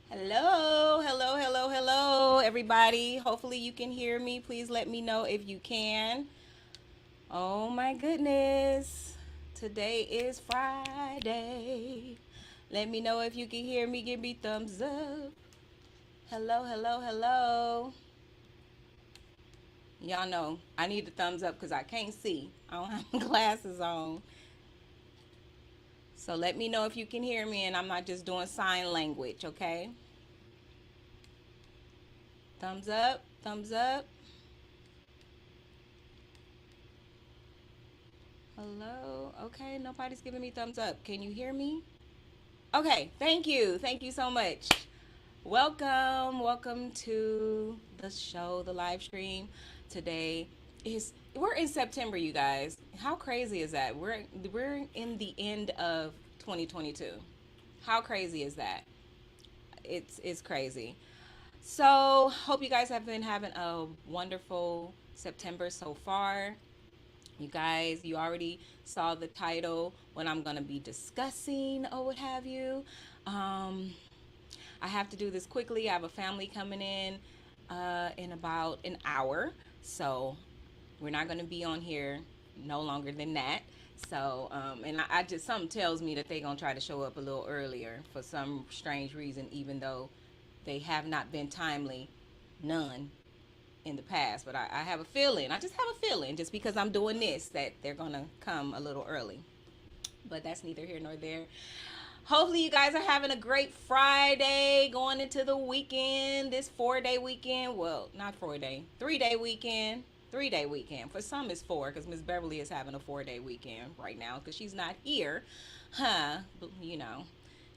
Hello, hello, hello, hello, everybody. Hopefully, you can hear me. Please let me know if you can. Oh my goodness. Today is Friday. Let me know if you can hear me. Give me thumbs up. Hello, hello, hello. Y'all know I need the thumbs up because I can't see. I don't have my glasses on. So let me know if you can hear me and I'm not just doing sign language, okay? Thumbs up, thumbs up. Hello. Okay, nobody's giving me thumbs up. Can you hear me? Okay, thank you. Thank you so much. Welcome. Welcome to the show, the live stream. Today is we're in September, you guys. How crazy is that? We're in the end of 2022. How crazy is that? It's crazy. So, hope you guys have been having a wonderful September so far. You guys, you already saw the title, what I'm going to be discussing or what have you. Um, I have to do this quickly. I have a family coming in about an hour. So we're not going to be on here no longer than that. So, and I just, something tells me that they're going to try to show up a little earlier for some strange reason, even though they have not been timely. None in the past, but I have a feeling. I just have a feeling, just because I'm doing this, that they're gonna come a little early. But that's neither here nor there. Hopefully, you guys are having a great Friday going into the weekend. This 4 day weekend. Well, not 4 day, 3 day weekend. 3 day weekend. For some, it's four because Miss Beverly is having a 4 day weekend right now because she's not here. Huh. But,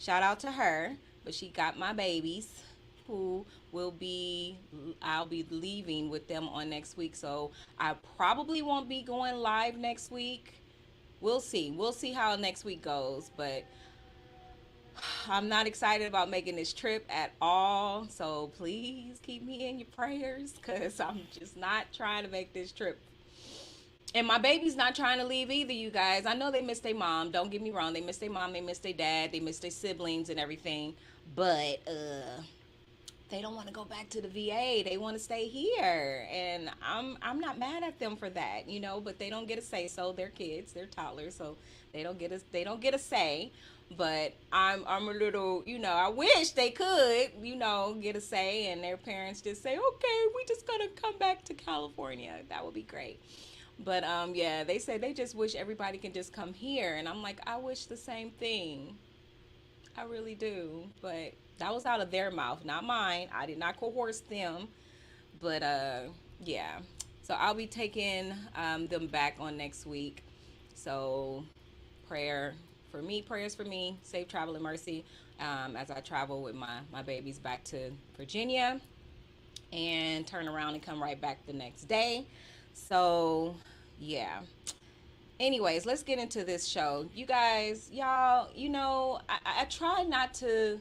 shout out to her. But she got my babies who will be I'll be leaving with them on next week. So I probably won't be going live next week. We'll see. We'll see how next week goes, but I'm not excited about making this trip at all. So please keep me in your prayers cuz I'm just not trying to make this trip. And my baby's not trying to leave either, you guys. I know they miss their mom. Don't get me wrong. They miss their mom, they miss their dad, they miss their siblings and everything. But they don't want to go back to the VA. They want to stay here, and I'm not mad at them for that, But they don't get a say. So they're kids, they're toddlers, so they don't get a say. But I'm a little, I wish they could, get a say, and their parents just say, okay, we just gonna come back to California. That would be great. But yeah, they say they just wish everybody can just come here, and I'm like, I wish the same thing. I really do. But that was out of their mouth, not mine. I did not coerce them. But yeah. So I'll be taking them back on next week. So prayers for me, safe travel and mercy as I travel with my babies back to Virginia and turn around and come right back the next day. So yeah. Anyways, let's get into this show. You guys, y'all, I try not to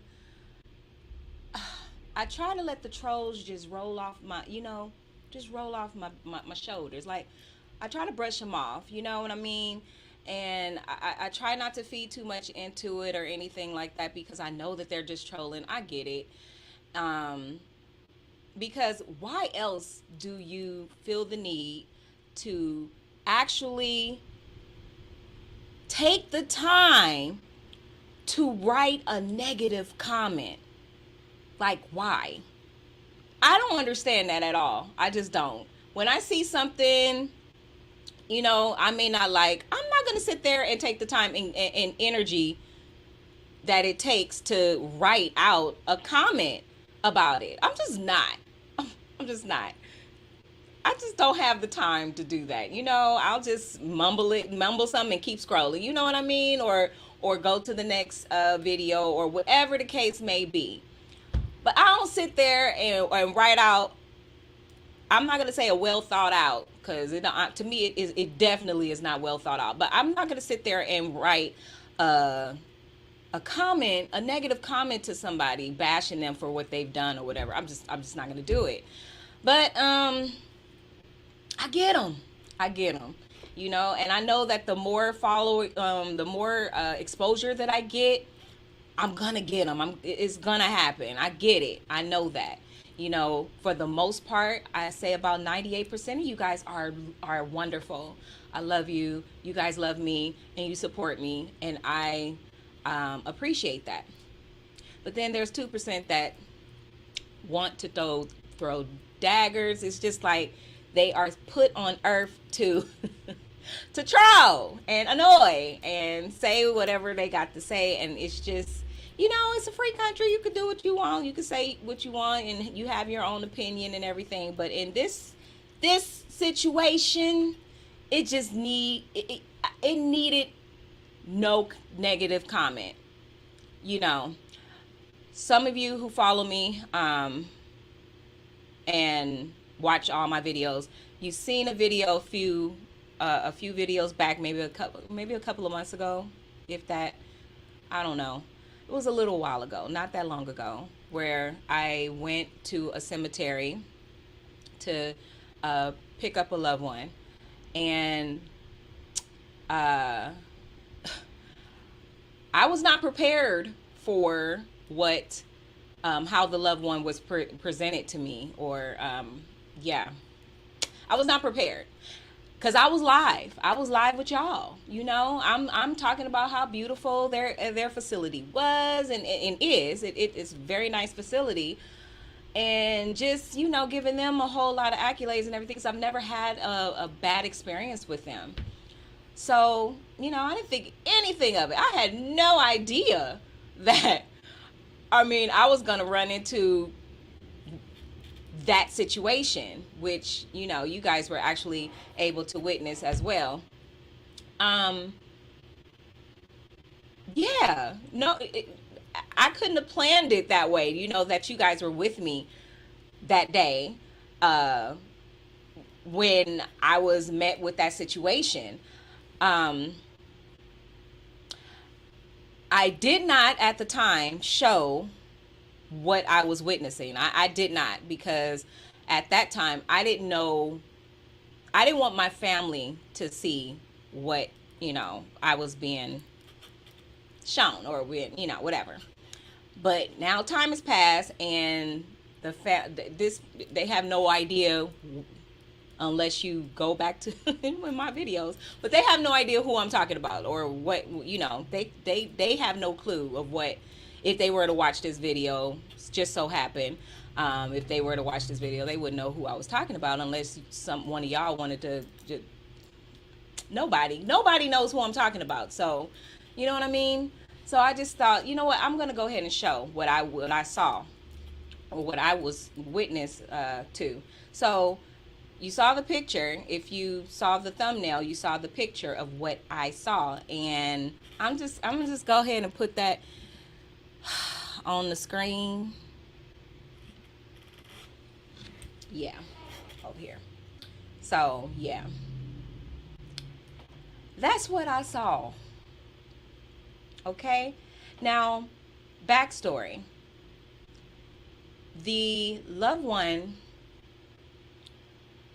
I try to let the trolls just roll off just roll off my shoulders. Like, I try to brush them off, you know what I mean? And I try not to feed too much into it or anything like that because I know that they're just trolling. I get it. Um, because why else do you feel the need to actually take the time to write a negative comment? Like, why? I don't understand that at all. I just don't. When I see something, I may not like, I'm not going to sit there and take the time and energy that it takes to write out a comment about it. I'm just not. I'm just not. I just don't have the time to do that. I'll just mumble something and keep scrolling. You know what I mean? Or go to the next video or whatever the case may be. But I don't sit there and write out. I'm not gonna say a well thought out because to me it definitely is not well thought out. But I'm not gonna sit there and write a comment, a negative comment to somebody, bashing them for what they've done or whatever. I'm just not gonna do it. But I get them. I get them. And I know that the more exposure that I get, I'm gonna get them. It's gonna happen. I get it. I know that. You know, for the most part, I say about 98% of you guys are wonderful. I love you. You guys love me, and you support me, and I appreciate that. But then there's 2% that want to throw daggers. It's just like they are put on earth to to troll and annoy and say whatever they got to say, and it's just, you know, it's a free country. You can do what you want. You can say what you want, and you have your own opinion and everything. But in this situation, it just it needed no negative comment. You know, some of you who follow me and watch all my videos, you've seen a video a few videos back, maybe a couple of months ago, if that. I don't know. It was a little while ago, not that long ago, where I went to a cemetery to pick up a loved one, and I was not prepared for what how the loved one was presented to me, or yeah, I was not prepared. Cause I was live. I was live with y'all. You know, I'm talking about how beautiful their facility was and is. It's a very nice facility, and just, you know, giving them a whole lot of accolades and everything. Cause I've never had a bad experience with them. So, you know, I didn't think anything of it. I had no idea that, I mean, I was gonna run into that situation, which, you know, you guys were actually able to witness as well. Yeah, no, I couldn't have planned it that way, you know, that you guys were with me that day uh, when I was met with that situation. Um, I did not at the time show what I was witnessing. I did not, because at that time I didn't know, I didn't want my family to see what, you know, I was being shown, or when, you know, whatever. But now time has passed, and this, they have no idea unless you go back to in my videos, but they have no idea who I'm talking about, or what, you know, they have no clue of what, if they were to watch this video, just so happen, if they were to watch this video, they wouldn't know who I was talking about, unless one of y'all wanted to just, nobody knows who I'm talking about. So, you know what I mean? So I just thought, you know what, I'm gonna go ahead and show what I saw, or what I was witness to. So you saw the picture. If you saw the thumbnail, you saw the picture of what I saw, and I'm gonna just go ahead and put that on the screen. Yeah, over here. So yeah, that's what I saw. Okay, now backstory. The loved one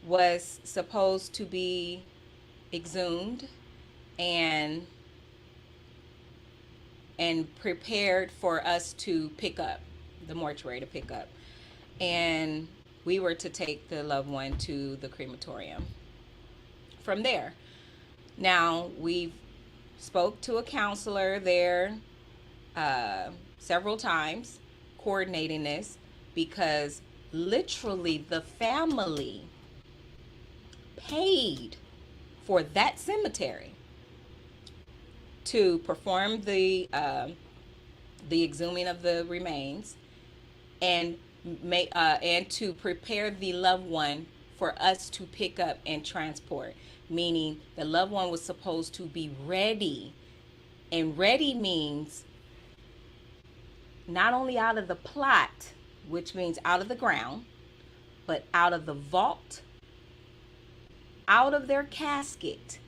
was supposed to be exhumed and prepared for us to pick up, the mortuary to pick up, and we were to take the loved one to the crematorium from there. Now, we spoke to a counselor there several times, coordinating this, because literally the family paid for that cemetery to perform the exhuming of the remains, and and to prepare the loved one for us to pick up and transport. Meaning the loved one was supposed to be ready, and ready means not only out of the plot, which means out of the ground, but out of the vault, out of their casket,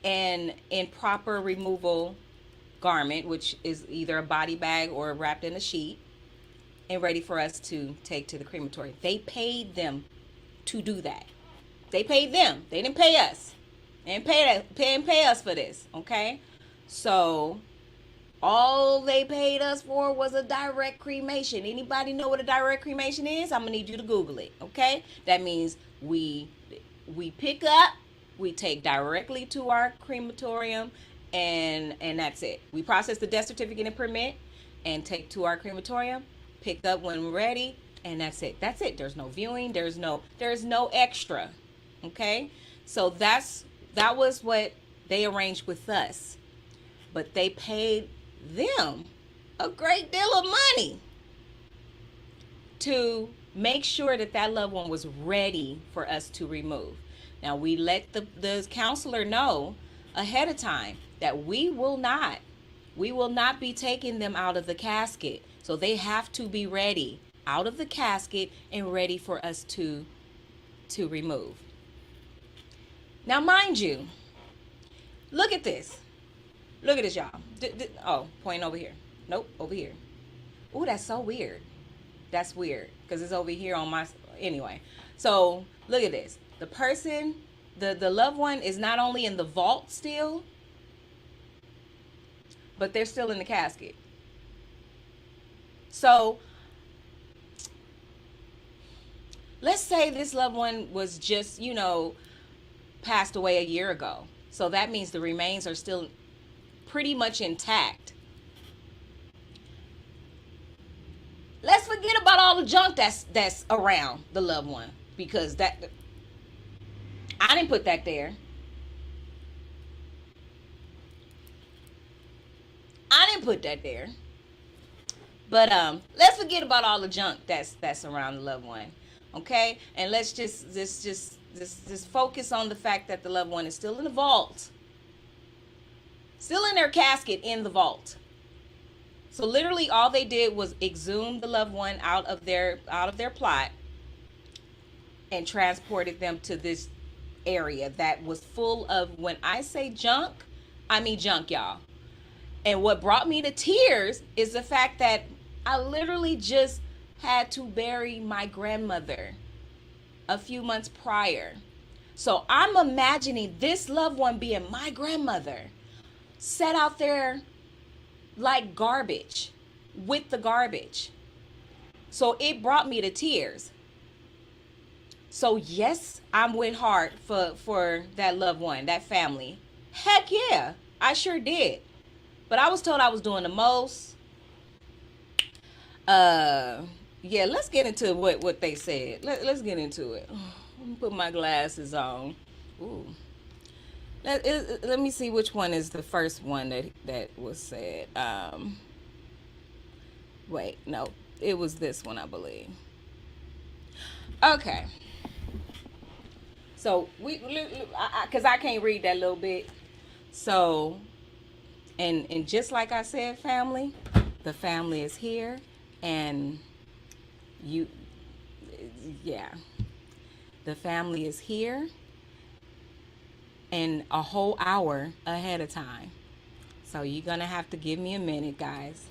and in proper removal garment, which is either a body bag or wrapped in a sheet, and ready for us to take to the crematory. They paid them to do that. They paid them. They didn't pay us. They didn't pay us for this. Okay? So All they paid us for was a direct cremation. Anybody know what a direct cremation is? I'm gonna need you to Google it. Okay, that means we pick up, we take directly to our crematorium, and that's it. We process the death certificate and permit, and take to our crematorium, pick up when we're ready, and that's it. That's it. There's no viewing. There's no extra. Okay, so that was what they arranged with us, but they paid them a great deal of money to make sure that that loved one was ready for us to remove. Now, we let the counselor know ahead of time that we will not be taking them out of the casket. So they have to be ready out of the casket and ready for us to remove. Now, mind you, look at this. Look at this, y'all. Oh, point over here. Nope, over here. Oh, that's so weird. That's weird because it's over here on my. Anyway, so look at this. The person, the loved one is not only in the vault still, but they're still in the casket. So let's say this loved one was just, passed away a year ago. So that means the remains are still pretty much intact. Let's forget about all the junk that's around the loved one, because that I didn't put that there. I didn't put that there. But let's forget about all the junk that's around the loved one, okay? And let's just focus on the fact that the loved one is still in the vault, still in their casket in the vault. So literally, all they did was exhume the loved one out of their plot and transported them to this area that was full of, when I say junk, I mean junk, y'all. And what brought me to tears is the fact that I literally just had to bury my grandmother a few months prior. So I'm imagining this loved one being my grandmother, set out there like garbage with the garbage. So it brought me to tears. So yes, I'm with heart for that loved one, that family. Heck yeah, I sure did. But I was told I was doing the most. Uh, yeah, let's get into what they said. Let's get into it. Let me put my glasses on. Ooh. Let me see which one is the first one that was said. Wait, no, it was this one, I believe. Okay, so because I can't read that little bit. So, and just like I said, family, the family is here, and you, yeah, the family is here, and a whole hour ahead of time. So you're gonna have to give me a minute, guys.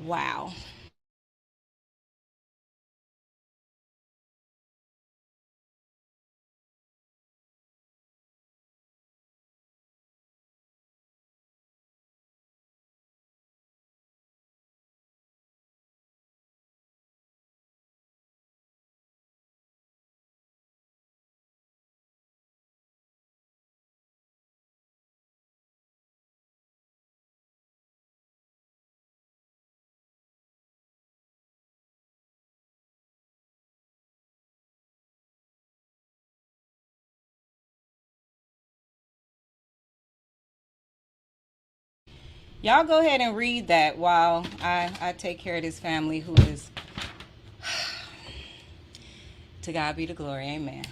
Wow. Y'all go ahead and read that while I take care of this family who is, to God be the glory. Amen.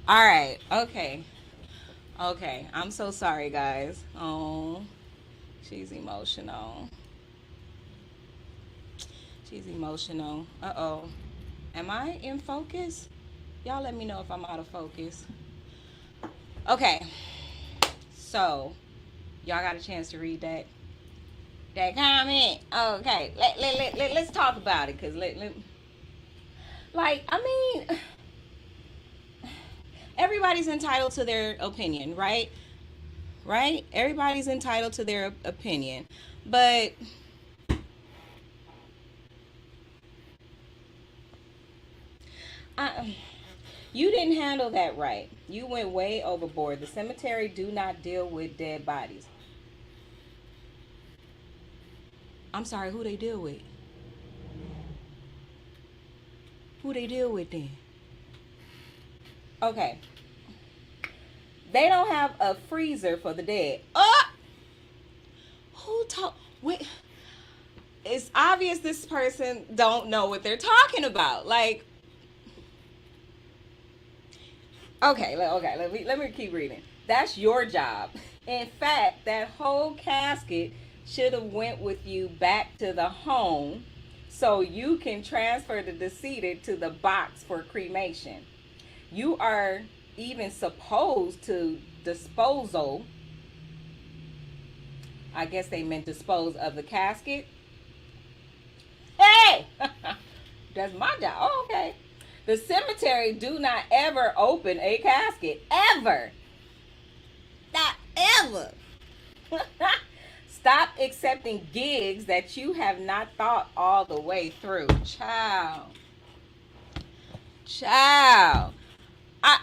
All right. Okay. Okay. I'm so sorry, guys. Oh, she's emotional. She's emotional. Uh-oh. Am I in focus? Y'all let me know if I'm out of focus. Okay. So, y'all got a chance to read that comment. Okay. Let's talk about it, cuz like, I mean, everybody's entitled to their opinion, right? Right? Everybody's entitled to their opinion. But I, you didn't handle that right. You went way overboard. The cemetery do not deal with dead bodies. I'm sorry, who they deal with? Who they deal with then? Okay. They don't have a freezer for the dead. Who talk? Wait. It's obvious this person don't know what they're talking about. Like, okay, let me keep reading. That's your job. In fact, that whole casket should have went with you back to the home so you can transfer the deceased to the box for cremation. You are even supposed to disposal. I guess they meant dispose of the casket. Hey, that's my job. Oh, okay. The cemetery do not ever open a casket. Ever. Not ever. Stop accepting gigs that you have not thought all the way through. Child. Child. I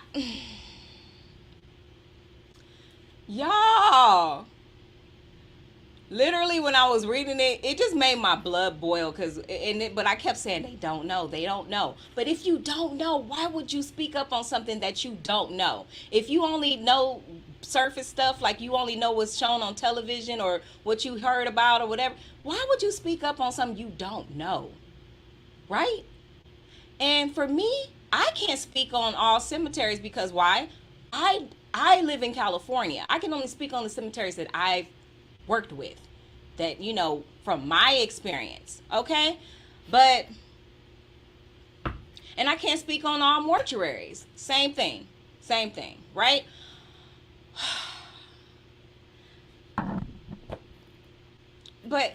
y'all. Literally, when I was reading it, it just made my blood boil. But I kept saying they don't know, they don't know. But if you don't know, why would you speak up on something that you don't know? If you only know surface stuff, like you only know what's shown on television or what you heard about or whatever, why would you speak up on something you don't know? Right? And for me, I can't speak on all cemeteries because why? I live in California. I can only speak on the cemeteries that I've worked with, that from my experience. Okay, but and I can't speak on all mortuaries. Same thing, right? But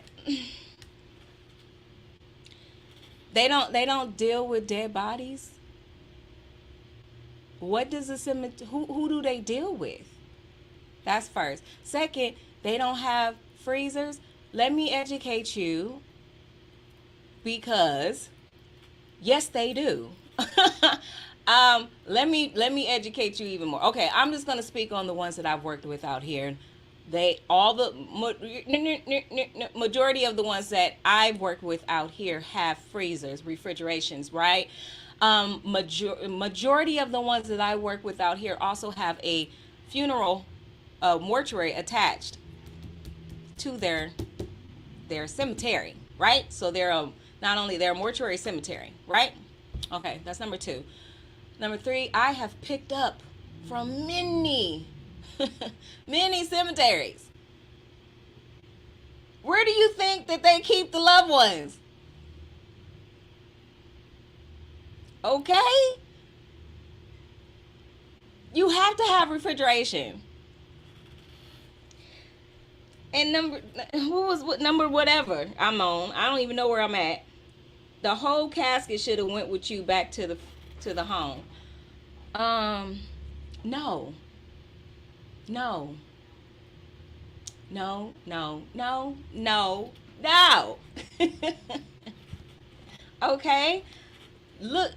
they don't deal with dead bodies. What does the cemetery, who do they deal with? That's first. Second, they don't have freezers. Let me educate you, because yes, they do. Let me educate you even more. Okay, I'm just gonna speak on the ones that I've worked with out here. Majority of the ones that I've worked with out here have freezers, refrigerations, right? Majority of the ones that I work with out here also have a funeral mortuary attached to their cemetery, right? So they're not only their mortuary cemetery, right? Okay, that's number 2. Number 3, I have picked up from many many cemeteries. Where do you think that they keep the loved ones? Okay, you have to have refrigeration. And who was what number, whatever I'm on, I don't even know where I'm at. The whole casket should have went with you back to the home. No, no, no, no, no, no, no. Okay, look,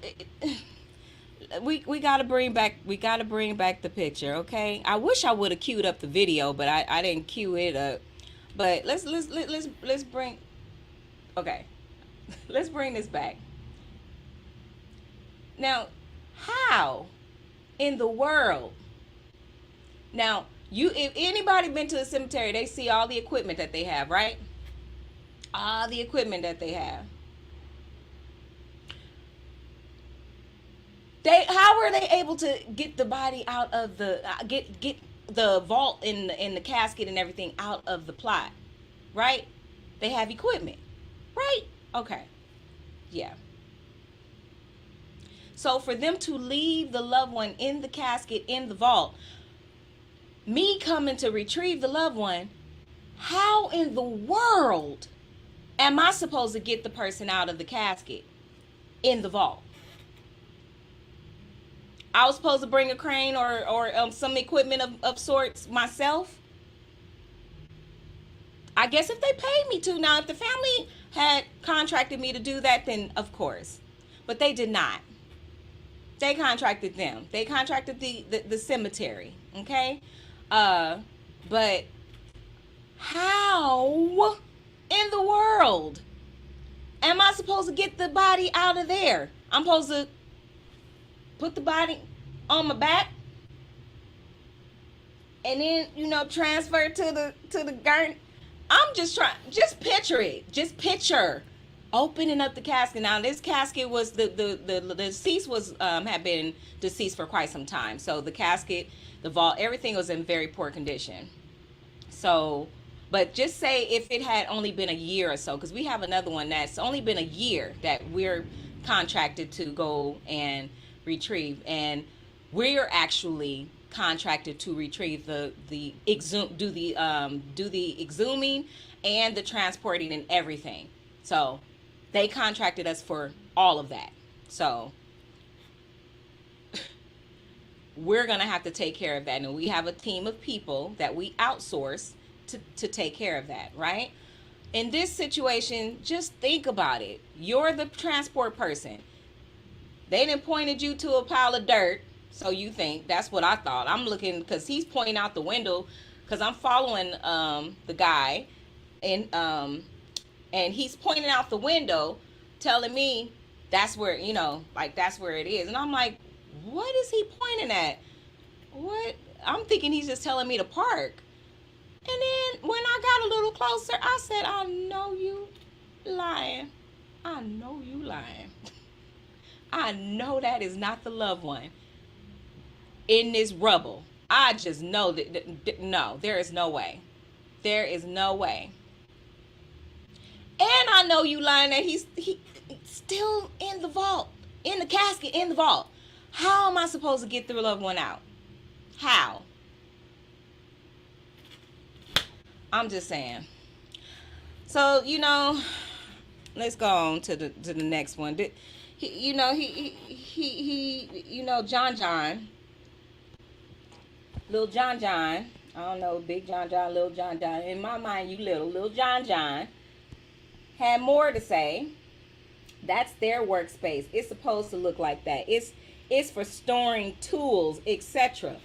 we gotta bring back the picture. Okay, I wish I would have queued up the video, but I didn't queue it up. But let's bring, okay, let's bring this back. Now, how in the world? Now, if anybody been to the cemetery, they see all the equipment that they have, right? All the equipment that they have. How were they able to get the body out of the get the vault in the casket and everything out of the plot, right? They have equipment, right? Okay, yeah. So for them to leave the loved one in the casket in the vault, me coming to retrieve the loved one, how in the world am I supposed to get the person out of the casket in the vault? I was supposed to bring a crane or some equipment of sorts myself. I guess if they paid me to. Now, if the family had contracted me to do that, then of course. But they did not. They contracted them. They contracted the cemetery. Okay? But how in the world am I supposed to get the body out of there? I'm supposed to put the body on my back and then transfer to the gurney. I'm just picture it. Just picture opening up the casket. Now this casket was the deceased was had been deceased for quite some time, so the casket, the vault, everything was in very poor condition. So, but just say if it had only been a year or so, because we have another one that's only been a year that we're contracted to go and retrieve, and we're actually contracted to retrieve do the exhuming and the transporting and everything. So they contracted us for all of that. So we're gonna have to take care of that, and we have a team of people that we outsource to take care of that, right? In this situation, just think about it. You're the transport person. They done pointed you to a pile of dirt, so you think. That's what I thought. I'm looking, because he's pointing out the window, because I'm following the guy, and he's pointing out the window, telling me that's where, that's where it is. And I'm like, what is he pointing at? What? I'm thinking he's just telling me to park. And then when I got a little closer, I said, I know you lying. I know you lying. I know that is not the loved one in this rubble. I just know that no, there is no way. There is no way. And I know you lying that he's still in the vault, in the casket, in the vault. How am I supposed to get the loved one out? How? I'm just saying. So, let's go on to the next one. John, little John, I don't know, big John, little John. In my mind, you little John had more to say. That's their workspace. It's supposed to look like that. It's for storing tools, etc.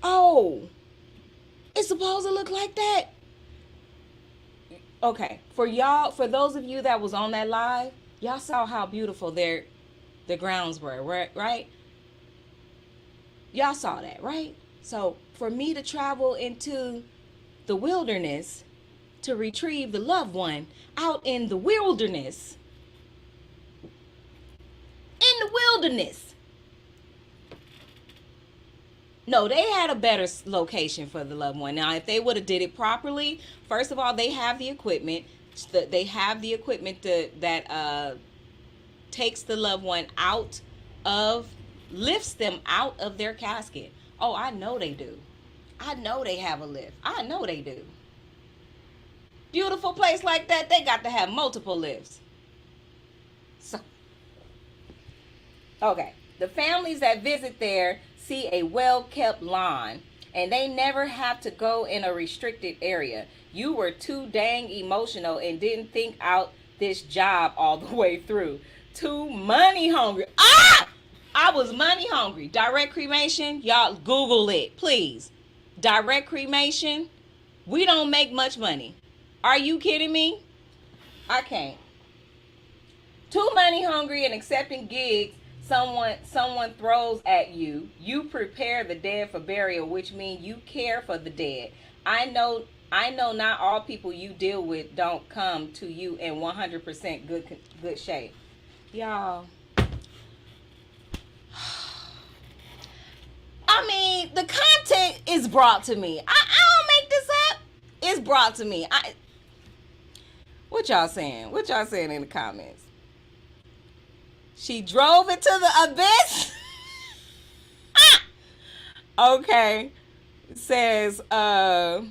Oh, it's supposed to look like that. Okay, for those of you that was on that live, y'all saw how beautiful the grounds were, right? Y'all saw that, right? So for me to travel into the wilderness to retrieve the loved one out in the wilderness, no, they had a better location for the loved one. Now, if they would have did it properly, first of all, they have the equipment. They have the equipment that takes the loved one lifts them out of their casket. Oh, I know they do. I know they have a lift. I know they do. Beautiful place like that, they got to have multiple lifts. So, okay, the families that visit there see a well-kept lawn, and they never have to go in a restricted area. You were too dang emotional and didn't think out this job all the way through. Too money hungry. I was money hungry. Direct cremation, y'all Google it, please. Direct cremation, we don't make much money. Are you kidding me? I can't. Too money hungry and accepting gigs someone throws at you. You prepare the dead for burial, which means you care for the dead. I know I know not all people you deal with don't come to you in 100% good shape. Y'all, I mean, the content is brought to me. I don't make this up. It's brought to me. What y'all saying? What y'all saying in the comments? She drove into the abyss? Okay. It says a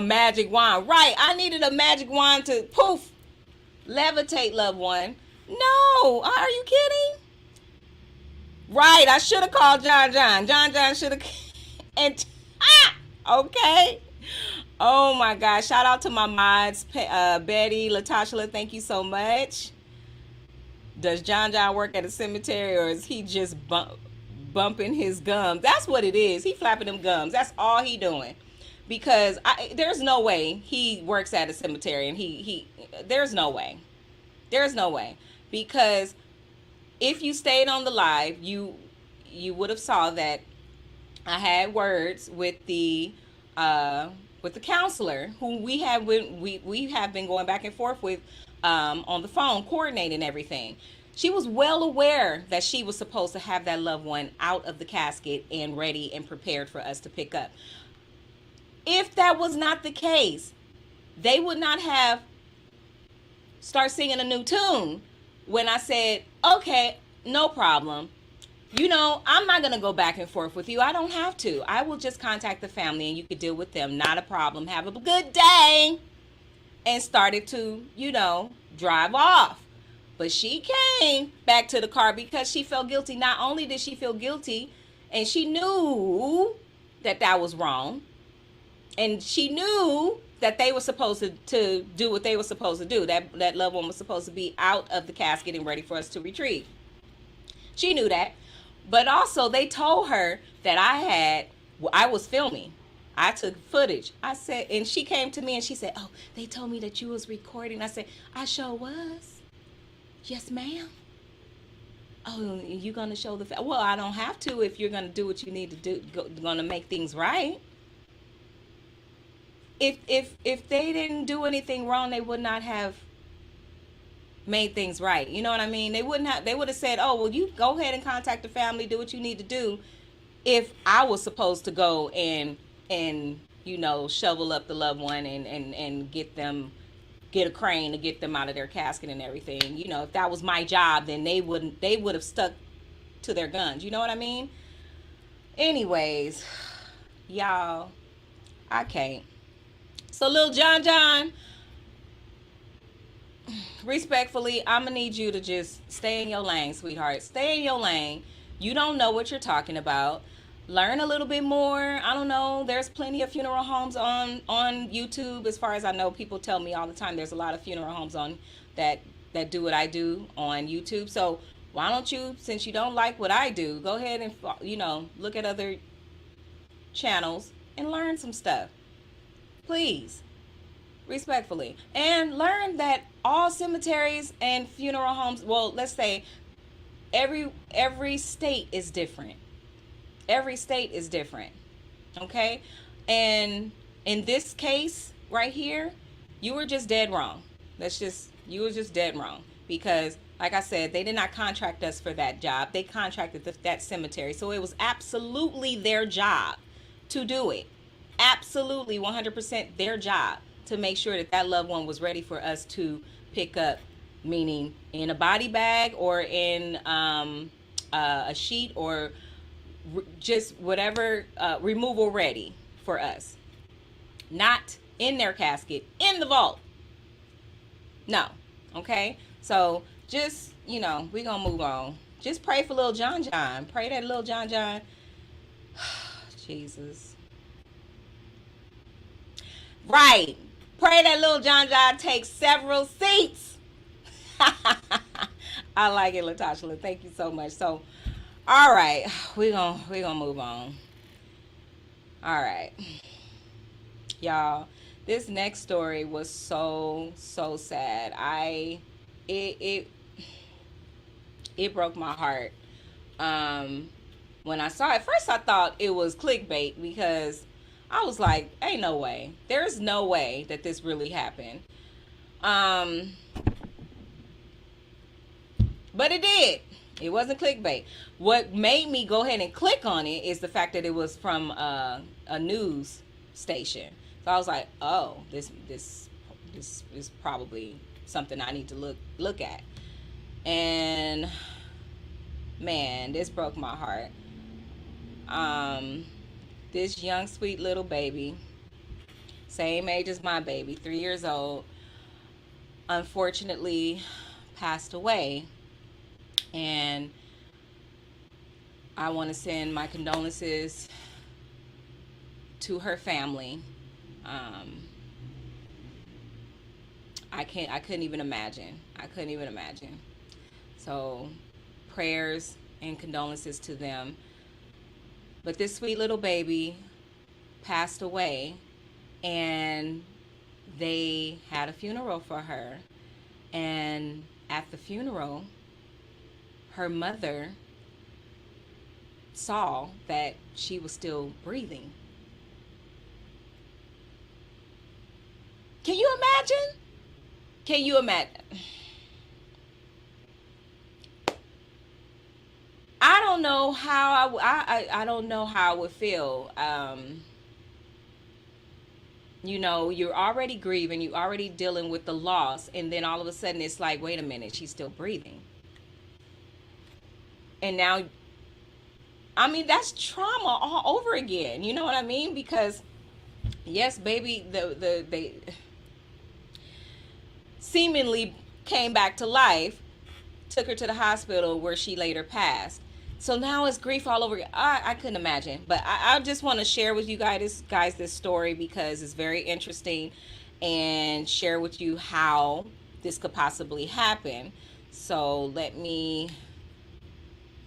magic wand. Right. I needed a magic wand to poof, levitate, loved one. No. Are you kidding? Right. I should have called John John. John John should have. And okay. Oh my gosh. Shout out to my mods. Betty, Latasha, thank you so much. Does John John work at a cemetery, or is he just bumping his gums? That's what it is. He flapping them gums. That's all he doing. Because there's no way he works at a cemetery, and he there's no way. There's no way. Because if you stayed on the live, you would have saw that I had words with the counselor who we have been going back and forth with on the phone, coordinating everything. She was well aware that she was supposed to have that loved one out of the casket and ready and prepared for us to pick up. If that was not the case, they would not have start singing a new tune when I said, okay, no problem. You know, I'm not going to go back and forth with you. I don't have to. I will just contact the family and you could deal with them. Not a problem. Have a good day. And started to, drive off. But she came back to the car because she felt guilty. Not only did she feel guilty, and she knew that that was wrong. And she knew that they were supposed to do what they were supposed to do. That loved one was supposed to be out of the casket and ready for us to retrieve. She knew that. But also they told her that I was filming. I took footage. I said, and she came to me and she said, oh, they told me that you was recording. I said, I sure was. Yes, ma'am. Oh, you going to show the well, I don't have to if you're going to do what you need to do, going to make things right. If they didn't do anything wrong, they would not have made things right. You know what I mean? They would have said, oh, well, you go ahead and contact the family, do what you need to do. If I was supposed to go and shovel up the loved one and get a crane to get them out of their casket and everything. If that was my job, then they would have stuck to their guns. You know what I mean? Anyways, y'all, I can't. So Lil John, respectfully, I'm gonna need you to just stay in your lane, sweetheart. Stay in your lane. You don't know what you're talking about. Learn a little bit more. I don't know. There's plenty of funeral homes on YouTube. As far as I know, people tell me all the time there's a lot of funeral homes on that do what I do on YouTube. So why don't you, since you don't like what I do, go ahead and look at other channels and learn some stuff. Please. Respectfully. And learn that all cemeteries and funeral homes, well, let's say every state is different. Every state is different. Okay? And in this case right here, you were just dead wrong. You were just dead wrong. Because, like I said, they did not contract us for that job. They contracted that cemetery. So it was absolutely their job to do it. Absolutely 100% their job to make sure that loved one was ready for us to pick up, meaning in a body bag or in a sheet or just whatever, removal ready for us. Not in their casket, in the vault. No. Okay? So just, we're going to move on. Just pray for little John John. Pray that little John John. Jesus. Right. Pray that little John John takes several seats. I like it, Latasha. Thank you so much. So, all right, we're gonna move on. All right, y'all. This next story was so sad. It broke my heart. When I saw it, first I thought it was clickbait because I was like, ain't no way. There's no way that this really happened. Um, but it did. It wasn't clickbait. What made me go ahead and click on it is the fact that it was from a news station. So I was like, oh, this is probably something I need to look at. And man, this broke my heart. Um, this young sweet little baby, same age as my baby, 3 years old, unfortunately passed away. And I want to send my condolences to her family. Um, I couldn't even imagine. I couldn't even imagine. So, prayers and condolences to them. But this sweet little baby passed away, and they had a funeral for her. And at the funeral, her mother saw that she was still breathing. Can you imagine? Can you imagine? I don't know how I don't know how I would feel. You know, you're already grieving, you're already dealing with the loss, and then all of a sudden it's like, wait a minute, she's still breathing. And now, I mean, that's trauma all over again. You know what I mean? Because yes, baby, they seemingly came back to life, took her to the hospital where she later passed. So now it's grief all over. I couldn't imagine. But I just want to share with you guys this story because it's very interesting, and share with you how this could possibly happen. So let me.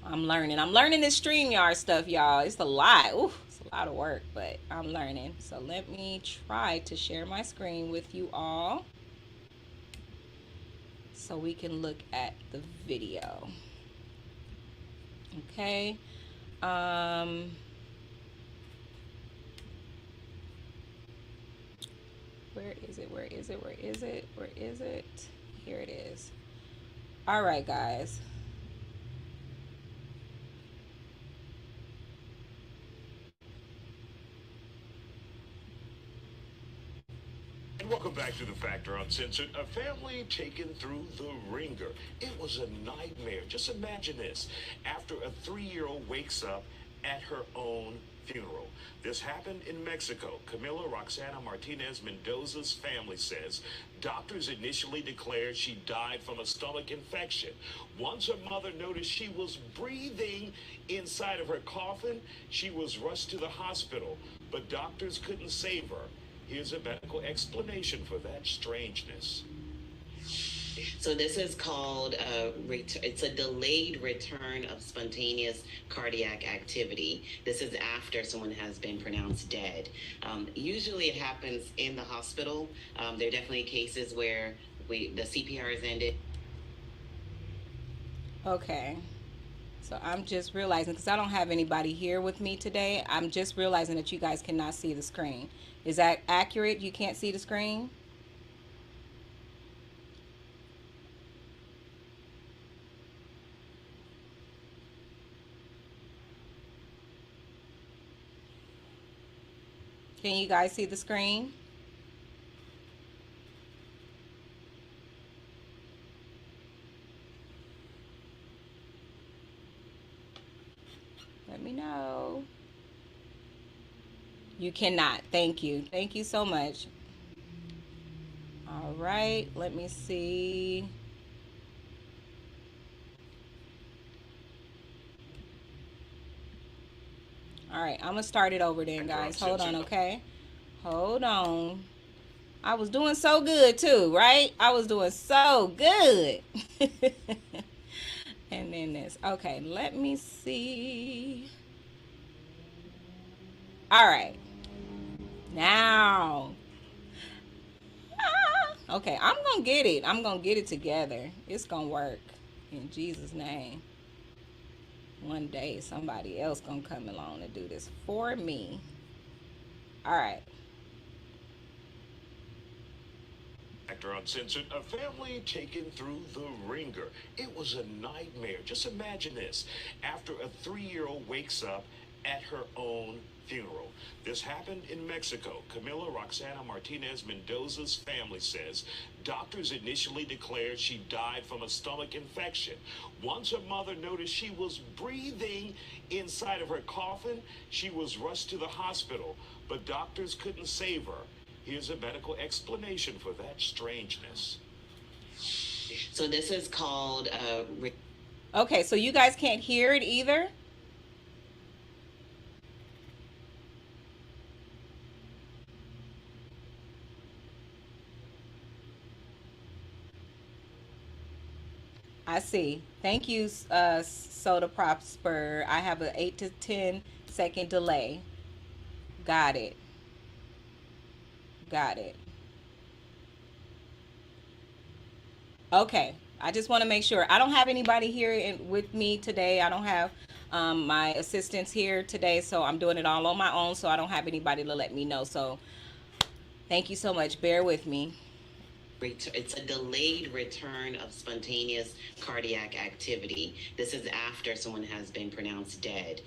I'm learning. I'm learning this StreamYard stuff, y'all. It's a lot. Ooh, it's a lot of work, but I'm learning. So let me try to share my screen with you all so we can look at the video. Okay. Where is it? Where is it? Where is it? Where is it? Here it is. All right, guys. And welcome back to The Factor Uncensored. A family taken through the ringer. It was a nightmare. Just imagine this. After a 3-year-old wakes up at her own funeral. This happened in Mexico. Camila Roxana Martinez Mendoza's family says doctors initially declared she died from a stomach infection. Once her mother noticed she was breathing inside of her coffin, she was rushed to the hospital, but doctors couldn't save her. Here's a medical explanation for that strangeness. So this is called it's a delayed return of spontaneous cardiac activity. This is after someone has been pronounced dead. Usually it happens in the hospital. There are definitely cases where the CPR is ended. Okay. So I'm just realizing, because I don't have anybody here with me today, I'm just realizing that you guys cannot see the screen. Is that accurate? You can't see the screen? Can you guys see the screen? Let me know. You cannot. Thank you. Thank you so much. All right. Let me see. All right. I'm going to start it over then, guys. Hold on, okay? Hold on. I was doing so good too, right? I was doing so good. And then this. Okay, let me see. All right. Now. Okay, I'm going to get it. I'm going to get it together. It's going to work. In Jesus' name. One day, somebody else going to come along and do this for me. All right. Actor Uncensored, a family taken through the ringer. It was a nightmare. Just imagine this. After a 3-year-old wakes up at her own funeral. This happened in Mexico. Camila Roxana Martinez Mendoza's family says doctors initially declared she died from a stomach infection. Once her mother noticed she was breathing inside of her coffin, she was rushed to the hospital, but doctors couldn't save her. Here's a medical explanation for that strangeness. So this is called Okay, so you guys can't hear it either? I see. Thank you, Soda Prosper. I have an 8 to 10 second delay. Got it. Got it. Okay. I just want to make sure. I don't have anybody here with me today. I don't have my assistants here today, so I'm doing it all on my own. So I don't have anybody to let me know. So thank you so much. Bear with me. it's a delayed return of spontaneous cardiac activity. This is after someone has been pronounced dead.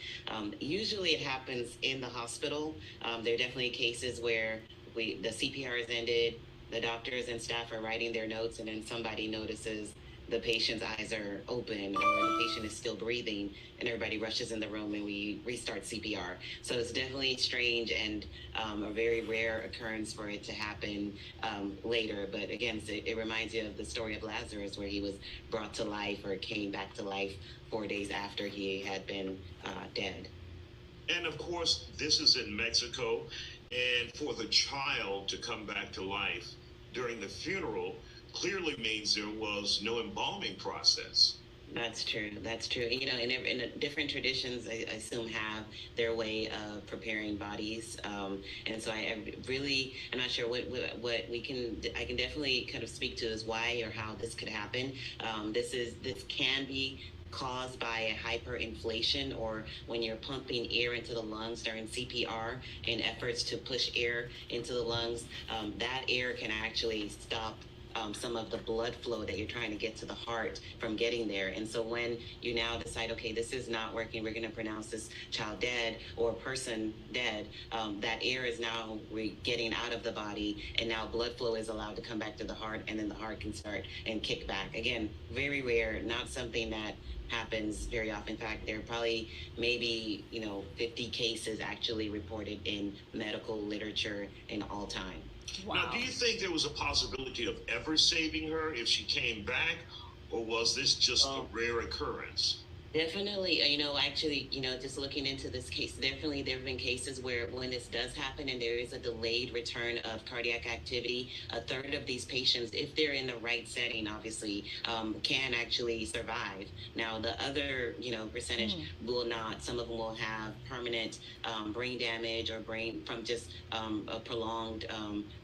Usually it happens in the hospital. There are definitely cases where the CPR is ended, the doctors and staff are writing their notes, and then somebody notices the patient's eyes are open or the patient is still breathing, and everybody rushes in the room and we restart CPR. So it's definitely strange and a very rare occurrence for it to happen later. But again, it reminds you of the story of Lazarus, where he was brought to life or came back to life 4 days after he had been dead. And of course, this is in Mexico. And for the child to come back to life during the funeral clearly means there was no embalming process. That's true. That's true. You know, in different traditions, I assume have their way of preparing bodies, and so I'm not sure what we can. I can definitely kind of speak to is why or how this could happen. This can be caused by a hyperinflation, or when you're pumping air into the lungs during CPR in efforts to push air into the lungs, that air can actually stop some of the blood flow that you're trying to get to the heart from getting there. And so when you now decide, okay, this is not working, we're going to pronounce this child dead or person dead, that air is now getting out of the body, and now blood flow is allowed to come back to the heart, and then the heart can start and kick back. Again, very rare, not something that happens very often. In fact, there are probably maybe 50 cases actually reported in medical literature in all time. Wow. Now, do you think there was a possibility of ever saving her if she came back, or was this just a rare occurrence? Definitely, actually, just looking into this case, definitely there have been cases where when this does happen and there is a delayed return of cardiac activity, a third of these patients, if they're in the right setting, obviously, can actually survive. Now, the other, percentage will not. Some of them will have permanent brain damage or brain from just a prolonged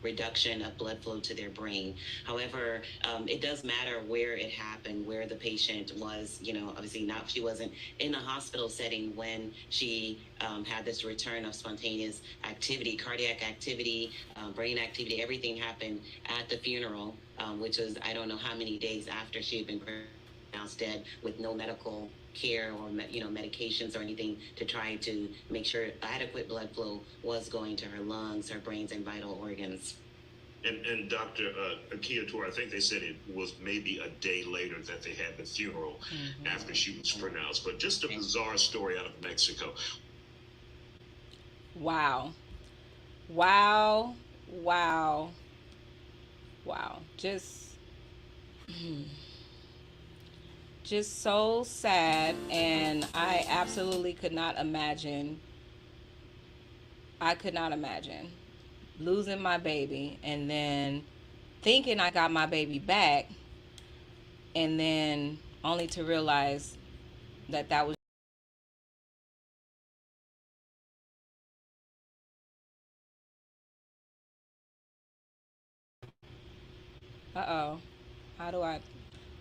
reduction of blood flow to their brain. However, it does matter where it happened, where the patient was, obviously not. She wasn't in a hospital setting when she had this return of spontaneous activity, cardiac activity, brain activity. Everything happened at the funeral, which was, I don't know how many days after she had been pronounced dead, with no medical care or medications or anything to try to make sure adequate blood flow was going to her lungs, her brains, and vital organs. And Dr. Akiator, I think they said it was maybe a day later that they had the funeral after she was pronounced. But just a bizarre story out of Mexico. Wow. Wow. Wow. Wow. Just so sad, and I absolutely could not imagine. I could not imagine losing my baby and then thinking I got my baby back, and then only to realize that was. Uh-oh. How do I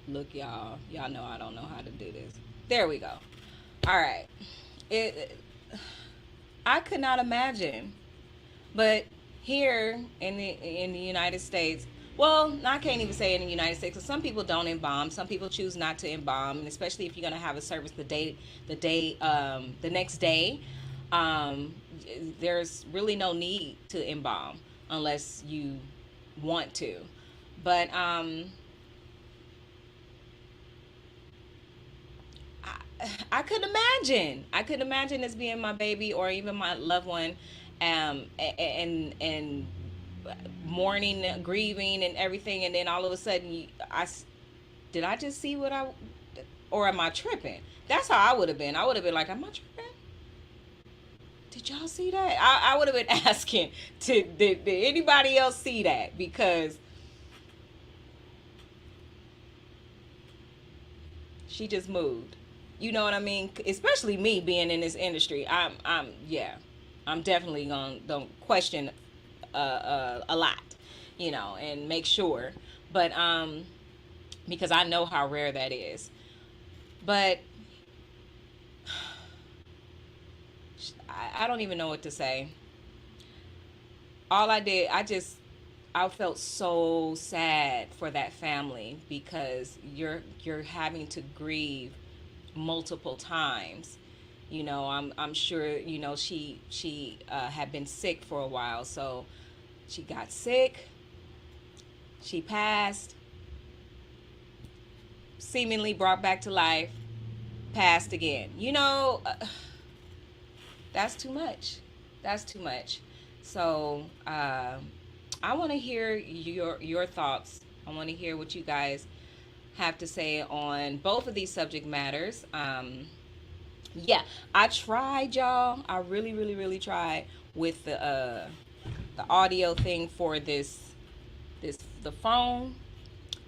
look, y'all? Y'all know I don't know how to do this. There we go. All right. I could not imagine. But here in the United States, well, I can't even say in the United States because some people don't embalm. Some people choose not to embalm, and especially if you're gonna have a service the next day, um, there's really no need to embalm unless you want to. But I could imagine. I could imagine this being my baby or even my loved one, and mourning, grieving, and everything, and then all of a sudden, did I just see what I, or am I tripping? That's how I would have been. I would have been like, am I tripping? Did y'all see that? I would have been asking did anybody else see that? Because she just moved. You know what I mean? Especially me being in this industry. Yeah, I'm definitely gonna don't question a lot, and make sure. But because I know how rare that is. But I don't even know what to say. All I did, I felt so sad for that family because you're having to grieve multiple times. I'm sure she had been sick for a while, so she got sick, she passed, seemingly brought back to life, passed again. That's too much. That's too much. So I want to hear your thoughts. I want to hear what you guys have to say on both of these subject matters. Yeah, I tried, y'all. I really, really, really tried with the audio thing for the phone,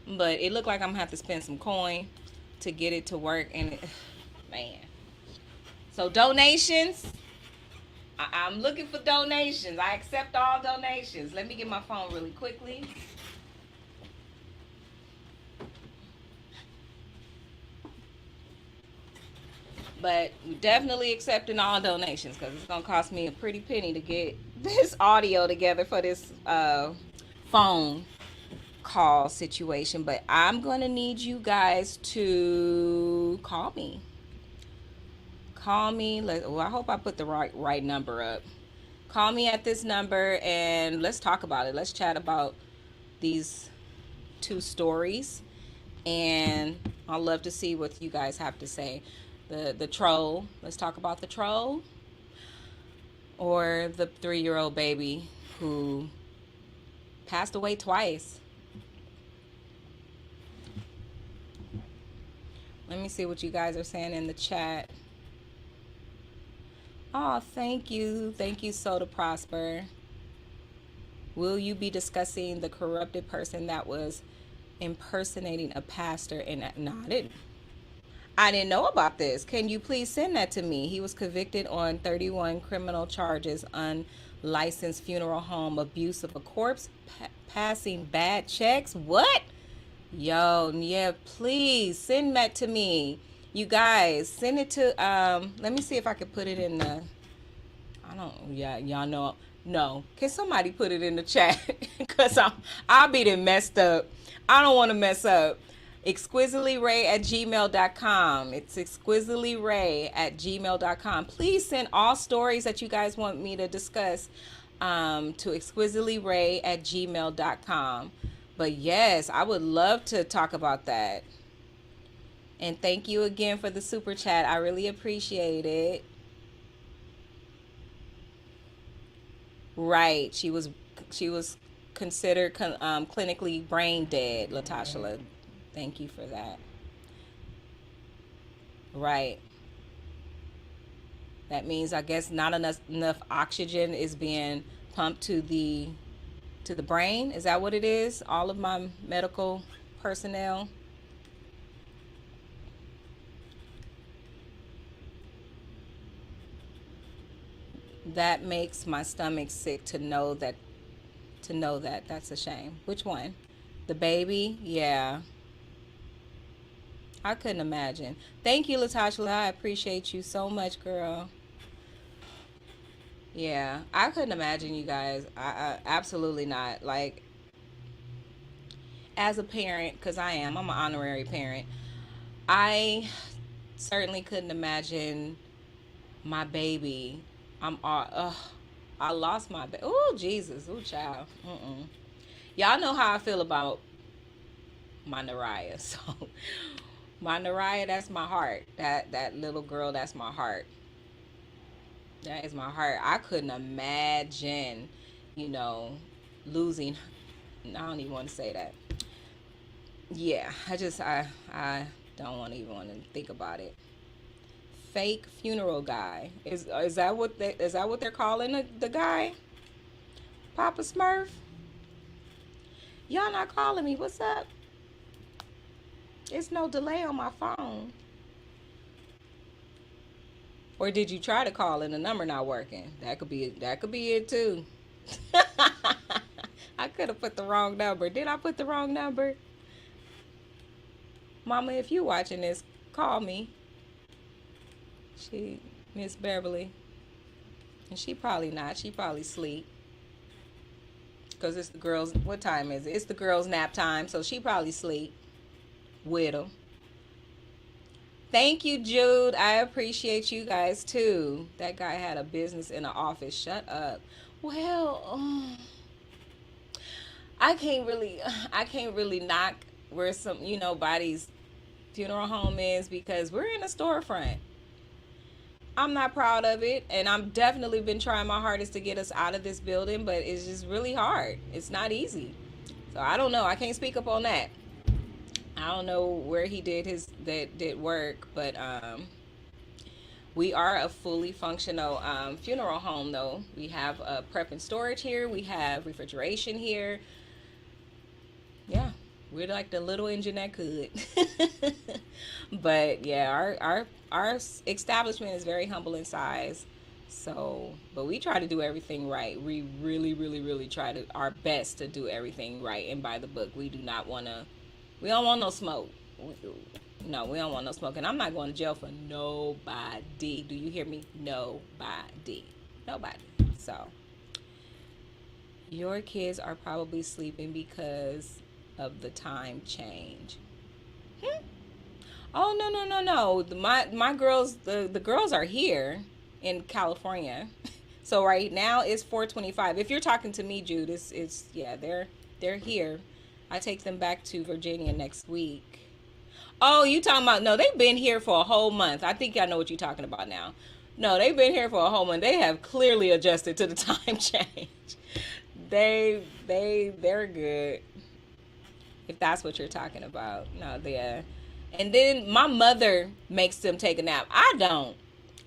but it looked like I'm gonna have to spend some coin to get it to work, and man. So donations. I'm looking for donations. I accept all donations. Let me get my phone really quickly. But definitely accepting all donations because it's gonna cost me a pretty penny to get this audio together for this phone call situation. But I'm gonna need you guys to call me. Call me. I hope I put the right number up. Call me at this number and let's talk about it. Let's chat about these two stories, and I'd love to see what you guys have to say. The troll. Let's talk about the troll or the 3-year-old baby who passed away twice. Let me see what you guys are saying in the chat. Oh, thank you. Thank you, Soda Prosper. Will you be discussing the corrupted person that was impersonating a pastor? And no, I didn't know about this. Can you please send that to me? He was convicted on 31 criminal charges, unlicensed funeral home, abuse of a corpse, passing bad checks. What? Yo, yeah, please send that to me. You guys, send it to, let me see if I can put it in the, yeah, y'all know. No, can somebody put it in the chat? Because I'll be then messed up. I don't want to mess up. ExquisitelyRay@gmail.com. It's ExquisitelyRay@gmail.com. Please send all stories that you guys want me to discuss to ExquisitelyRay@gmail.com. But yes, I would love to talk about that. And thank you again for the super chat. I really appreciate it. Right. She was considered clinically brain dead, Latasha. Thank you for that. Right. That means I guess not enough oxygen is being pumped to the brain. Is that what it is? All of my medical personnel. That makes my stomach sick to know that. That's a shame. Which one? The baby? Yeah. I couldn't imagine. Thank you, Latasha. I appreciate you so much, girl. Yeah, I couldn't imagine you guys. I absolutely not. Like, as a parent, because I'm an honorary parent. I certainly couldn't imagine my baby. I lost my baby. Oh, Jesus. Oh, child. Mm-mm. Y'all know how I feel about my Naraya. So, my Naraya, that's my heart. That little girl, that's my heart. That is my heart. I couldn't imagine, you know, losing. I don't even want to say that. Yeah, I don't want to even want to think about it. Fake funeral guy. Is that what they're calling the guy? Papa Smurf? Y'all not calling me. What's up? It's no delay on my phone. Or did you try to call and the number not working? That could be it too. I could have put the wrong number. Did I put the wrong number? Mama, if you watching this, call me. She Miss Beverly. And she probably not. She probably sleep. Cause it's the girls. What time is it? It's the girls' nap time, so she probably sleep with them. Thank you, Jude. I appreciate you guys too. That guy had a business in the office. Shut up. Well, I can't really, I can't really knock where some, body's funeral home is because we're in a storefront. I'm not proud of it, and I'm definitely been trying my hardest to get us out of this building, but it's just really hard. It's not easy. So I don't know. I can't speak up on that. I don't know where he did his that did work, but we are a fully functional funeral home. Though we have prep and storage here, we have refrigeration here. Yeah, we're like the little engine that could. But yeah, our establishment is very humble in size. So, but we try to do everything right. We really, really, really try to our best to do everything right and by the book. We do not want to. We don't want no smoke. No, we don't want no smoke. And I'm not going to jail for nobody. Do you hear me? Nobody. Nobody. So, your kids are probably sleeping because of the time change. Hmm? Oh no no no no! My girls the girls are here in California, so right now it's 4:25. If you're talking to me, Jude, it's yeah they're here. I take them back to Virginia next week. Oh, you talking about no? They've been here for a whole month. I think I know what you're talking about now. No, they've been here for a whole month. They have clearly adjusted to the time change. They're good. If that's what you're talking about. No, they and then my mother makes them take a nap. I don't.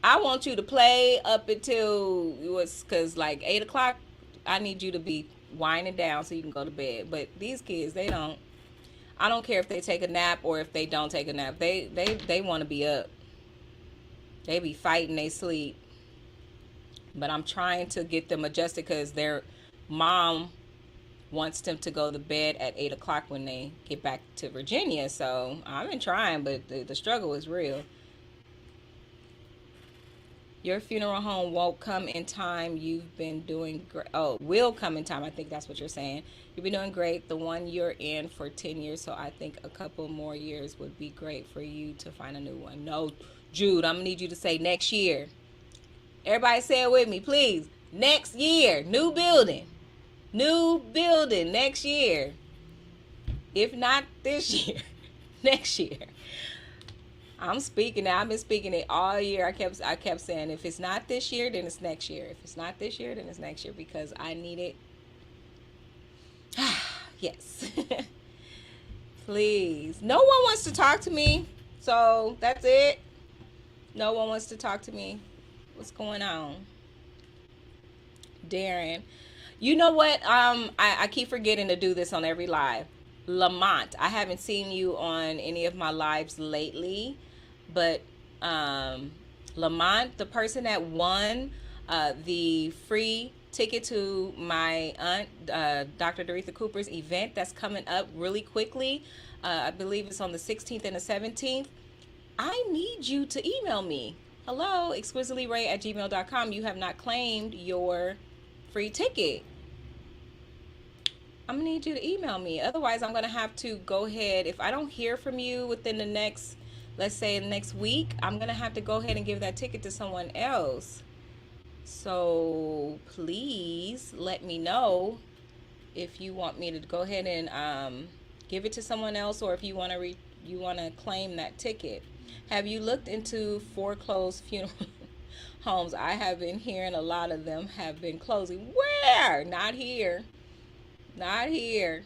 I want you to play up until it was because like 8 o'clock. I need you to be winding down so you can go to bed. But these kids, they don't. I don't care if they take a nap or if they don't take a nap. They want to be up. They be fighting. They sleep. But I'm trying to get them adjusted because their mom wants them to go to bed at 8 o'clock when they get back to Virginia. So I've been trying, but the struggle is real. Your funeral home won't come in time. You've been doing great. Oh, will come in time. I think that's what you're saying. You've been doing great. The one you're in for 10 years. So I think a couple more years would be great for you to find a new one. No, Jude, I'm going to need you to say next year. Everybody say it with me, please. Next year. New building. New building next year. If not this year, next year. I'm speaking now. I've been speaking it all year. I kept saying if it's not this year, then it's next year. If it's not this year, then it's next year because I need it. Yes. Please. No one wants to talk to me. So that's it. No one wants to talk to me. What's going on? Darren. You know what? I keep forgetting to do this on every live. Lamont. I haven't seen you on any of my lives lately. But Lamont, the person that won the free ticket to my aunt, Dr. Doretha Cooper's event that's coming up really quickly, I believe it's on the 16th and the 17th. I need you to email me. Hello, ExquisitelyRay@gmail.com. You have not claimed your free ticket. I'm gonna need you to email me. Otherwise, I'm gonna have to go ahead. If I don't hear from you within the next, let's say the next week, I'm gonna have to go ahead and give that ticket to someone else. So please let me know if you want me to go ahead and give it to someone else, or if you want to you want to claim that ticket. Have you looked into foreclosed funeral homes? I have been hearing a lot of them have been closing. Where? Not here. Not here.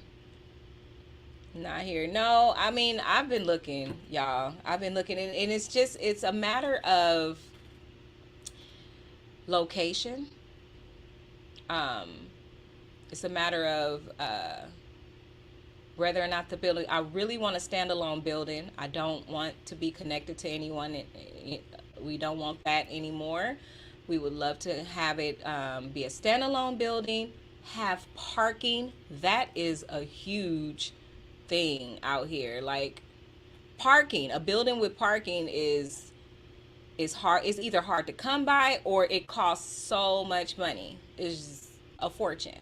Not here. No, I mean, I've been looking, y'all. I've been looking, and it's a matter of location. Um, it's a matter of whether or not the building. I really want a standalone building. I don't want to be connected to anyone. We don't want that anymore. We would love to have it be a standalone building, have parking. That is a huge thing out here. Like, parking, a building with parking is hard. It's either hard to come by, or it costs so much money. It's a fortune.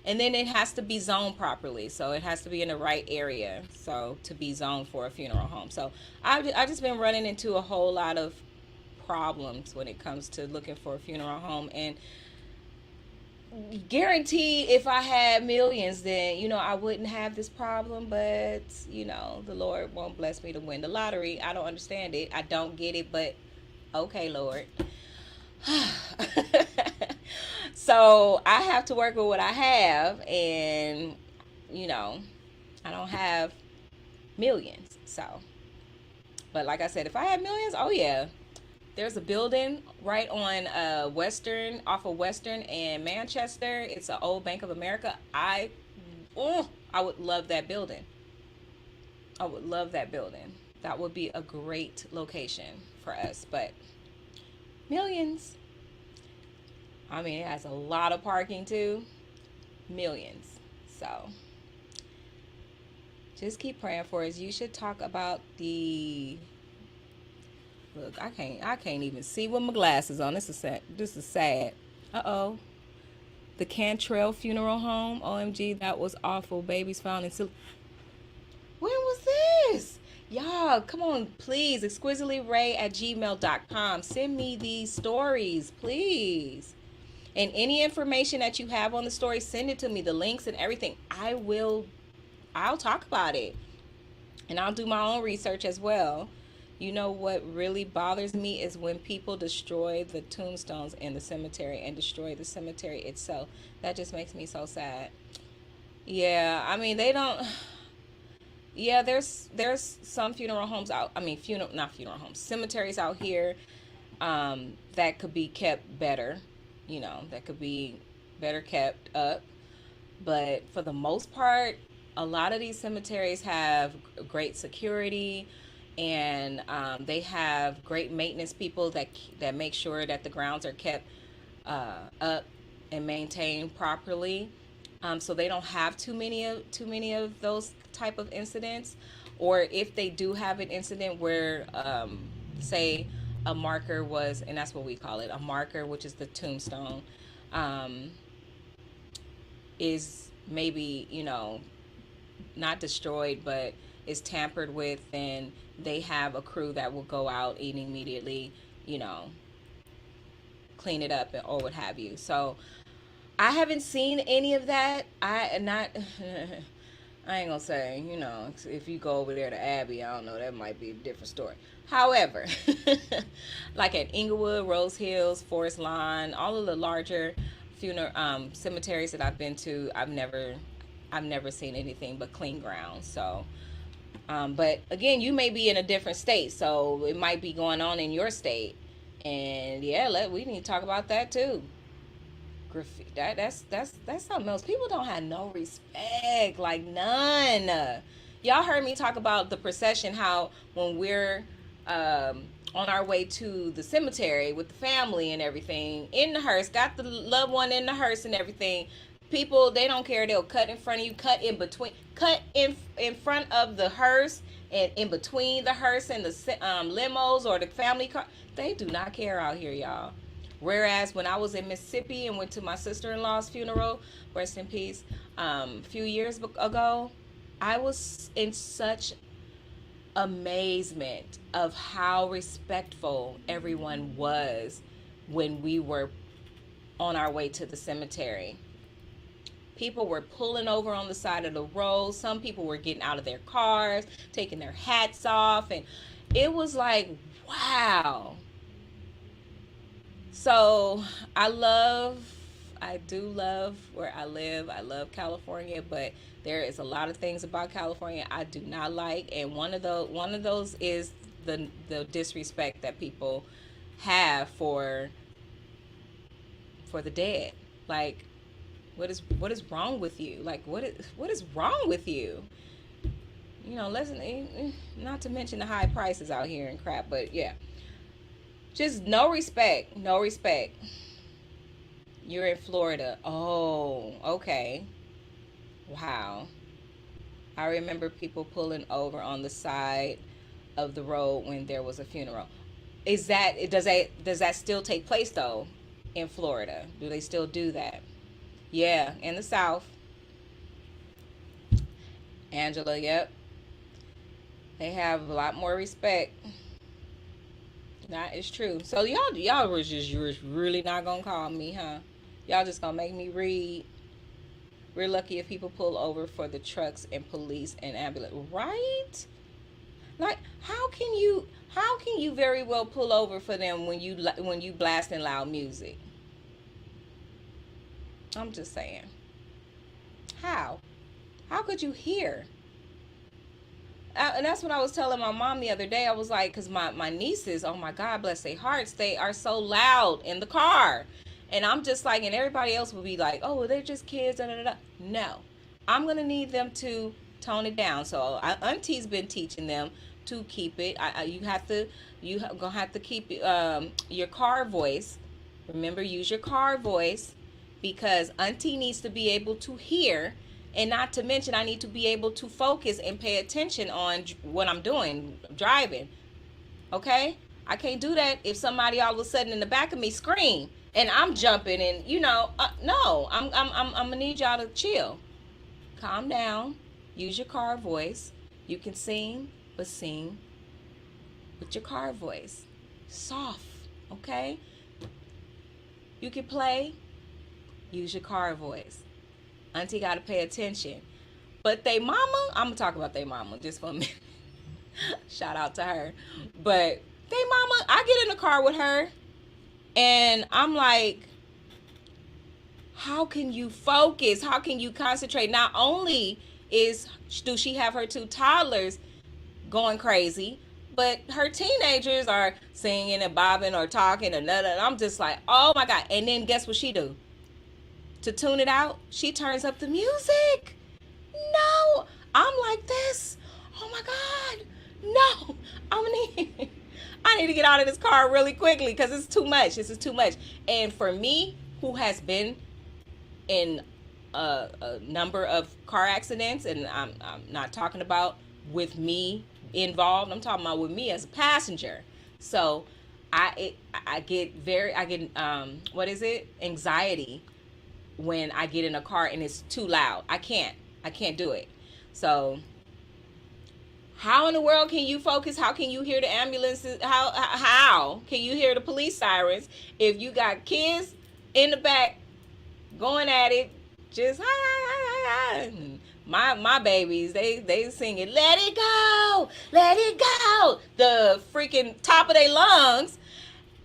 And then it has to be zoned properly, so it has to be in the right area, so to be zoned for a funeral home. So I've just been running into a whole lot of problems when it comes to looking for a funeral home. And guaranteed, if I had millions, then I wouldn't have this problem. But the Lord won't bless me to win the lottery. I don't understand it. I don't get it. But okay, Lord. So I have to work with what I have, and I don't have millions. So, but like I said, if I had millions, oh yeah, there's a building right on off of Western and Manchester. It's an old Bank of America. I would love that building. I would love that building. That would be a great location for us. But millions. I mean, it has a lot of parking too. Millions. So just keep praying for us. You should talk about the look. I can't even see with my glasses on. This is sad. Uh-oh. The Cantrell Funeral Home. OMG, that was awful. Babies found in when was this? Y'all, come on, please. ExquisitelyRay@gmail.com. Send me these stories, please. And any information that you have on the story, send it to me. The links and everything. I'll talk about it. And I'll do my own research as well. You know what really bothers me is when people destroy the tombstones in the cemetery and destroy the cemetery itself. That just makes me so sad. Yeah, I mean, they don't. Yeah, there's some funeral homes out. I mean, not funeral homes, cemeteries out here that could be kept better. That could be better kept up. But for the most part, a lot of these cemeteries have great security, and they have great maintenance people that make sure that the grounds are kept up and maintained properly. So they don't have too many of those type of incidents. Or if they do have an incident where, say, a marker was, and that's what we call it, a marker, which is the tombstone, is maybe not destroyed, but is tampered with, and they have a crew that will go out and immediately clean it up or what have you. So I haven't seen any of that. I ain't gonna say, if you go over there to Abbey, I don't know, that might be a different story. However, like at Inglewood, Rose Hills, Forest Lawn, all of the larger cemeteries that I've been to, I've never seen anything but clean ground. So, but again, you may be in a different state, so it might be going on in your state, and yeah, we need to talk about that too. Graffiti, that's something else. People don't have no respect, like none. Y'all heard me talk about the procession, how when we're on our way to the cemetery with the family and everything, in the hearse, got the loved one in the hearse and everything, people, they don't care. They'll cut in front of you, cut in between, cut in front of the hearse. and in between the hearse and the limos or the family car. They do not care out here, y'all. Whereas when I was in Mississippi and went to my sister-in-law's funeral, rest in peace, a few years ago, I was in such amazement of how respectful everyone was when we were on our way to the cemetery. People were pulling over on the side of the road. Some people were getting out of their cars, taking their hats off, and it was like, wow. So I do love where I live. I love California, but there is a lot of things about California I do not like, and one of those is the disrespect that people have for the dead. Like, what is wrong with you? Like, what is wrong with you? You know, not to mention the high prices out here and crap, but yeah. Just no respect. No respect. You're in Florida. Oh, okay. Wow. I remember people pulling over on the side of the road when there was a funeral. Does that still take place though in Florida? Do they still do that? Yeah, in the South. Angela, yep. They have a lot more respect. That is true. So y'all was really not gonna call me, huh? Y'all just gonna make me read. We're lucky if people pull over for the trucks and police and ambulance, right? Like, how can you very well pull over for them when you blasting loud music? I'm just saying. How could you hear? And that's what I was telling my mom the other day. I was like, because my nieces, oh my God, bless their hearts, they are so loud in the car. And I'm just like, and everybody else will be like, oh, well, they're just kids, da, da, da. No, I'm going to need them to tone it down. So Auntie's been teaching them to keep it. You're going to have to keep your car voice. Remember, use your car voice, because Auntie needs to be able to hear. And not to mention, I need to be able to focus and pay attention on what I'm doing, driving. Okay? I can't do that if somebody all of a sudden in the back of me scream and I'm jumping and, no. I'm going to need y'all to chill. Calm down. Use your car voice. You can sing, but sing with your car voice. Soft. Okay? You can play. Use your car voice. Auntie got to pay attention. But they mama, I'm going to talk about they mama just for a minute. Shout out to her. But they mama, I get in the car with her and I'm like, how can you focus? How can you concentrate? Not only do she have her two toddlers going crazy, but her teenagers are singing and bobbing or talking and I'm just like, oh my God. And then guess what she do? To tune it out, she turns up the music. No, I'm like this. Oh my God. No, I need to get out of this car really quickly because it's too much. This is too much. And for me, who has been in a number of car accidents, and I'm not talking about with me involved. I'm talking about with me as a passenger. So I get anxiety when I get in a car and it's too loud. I can't do it. So how in the world can you focus? How can you hear the ambulances? How can you hear the police sirens if you got kids in the back going at it? Just hi. My babies, they singing, let it go, the freaking top of their lungs.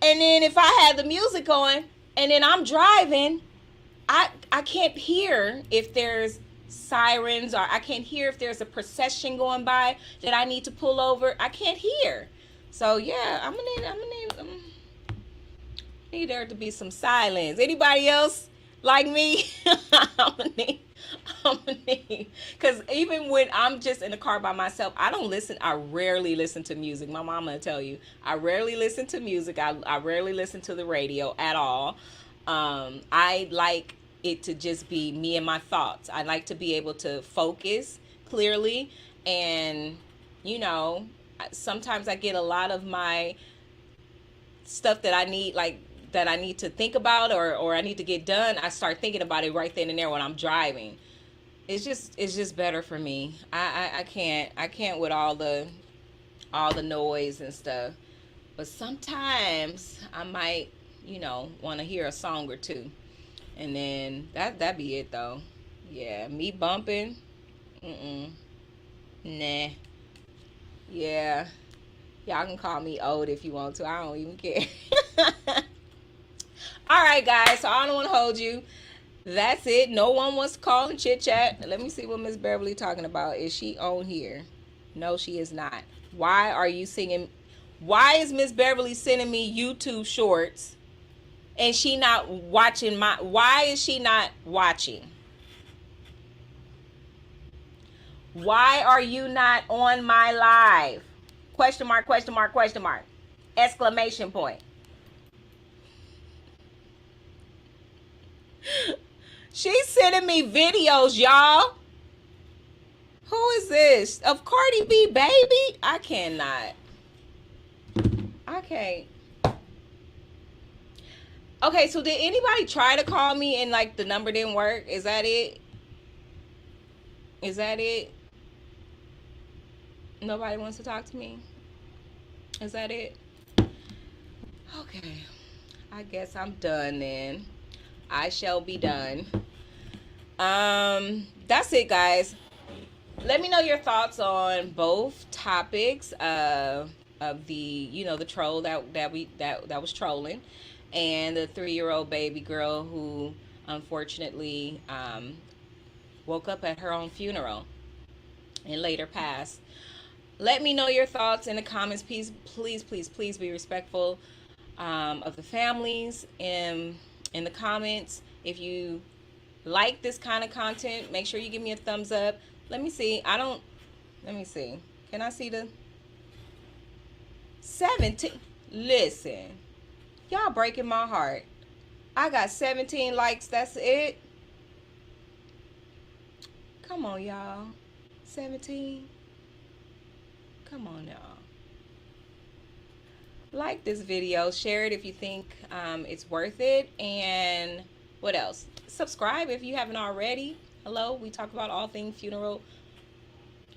And then if I had the music going and then I'm driving, I can't hear if there's sirens, or I can't hear if there's a procession going by that I need to pull over. I can't hear. So yeah, I'm gonna need there to be some silence. Anybody else like me? I'm gonna need, because even when I'm just in the car by myself, I rarely listen to music. My mama will tell you, I rarely listen to music. I rarely listen to the radio at all. I like it to just be me and my thoughts. I like to be able to focus clearly and you know, sometimes I get a lot of my stuff that I need, like that I need to think about, or I need to get done. I start thinking about it right then and there when I'm driving. It's just better for me. I can't with all the noise and stuff. But sometimes I might, want to hear a song or two. And then that be it though. Yeah, me bumping. Mm-mm. Nah. Yeah. Y'all can call me old if you want to. I don't even care. All right, guys. So I don't want to hold you. That's it. No one wants to call and chit chat. Let me see what Miss Beverly talking about. Is she on here? No, she is not. Why are you singing? Why is Miss Beverly sending me YouTube shorts and she not watching my? Why is she not watching? Why are you not on my live? Question mark, question mark, question mark. Exclamation point. She's sending me videos, y'all. Who is this? Of Cardi B, baby? I cannot. I can't. Okay, so did anybody try to call me and like the number didn't work? Is that it? Is that it? Nobody wants to talk to me? Is that it? Okay. I guess I'm done then. I shall be done. That's it, guys. Let me know your thoughts on both topics of the the troll that was trolling, and the 3-year-old baby girl who unfortunately woke up at her own funeral and later passed. Let me know your thoughts in the comments. Please be respectful of the families in the comments. If you like this kind of content, make sure you give me a thumbs up. Let me see. Let me see. Can I see the 17? Listen, y'all breaking my heart. I got 17 likes. That's it. Come on, y'all. 17. Come on, y'all. Like this video, share it if you think it's worth it, and what else? Subscribe if you haven't already. Hello, we talk about all things funeral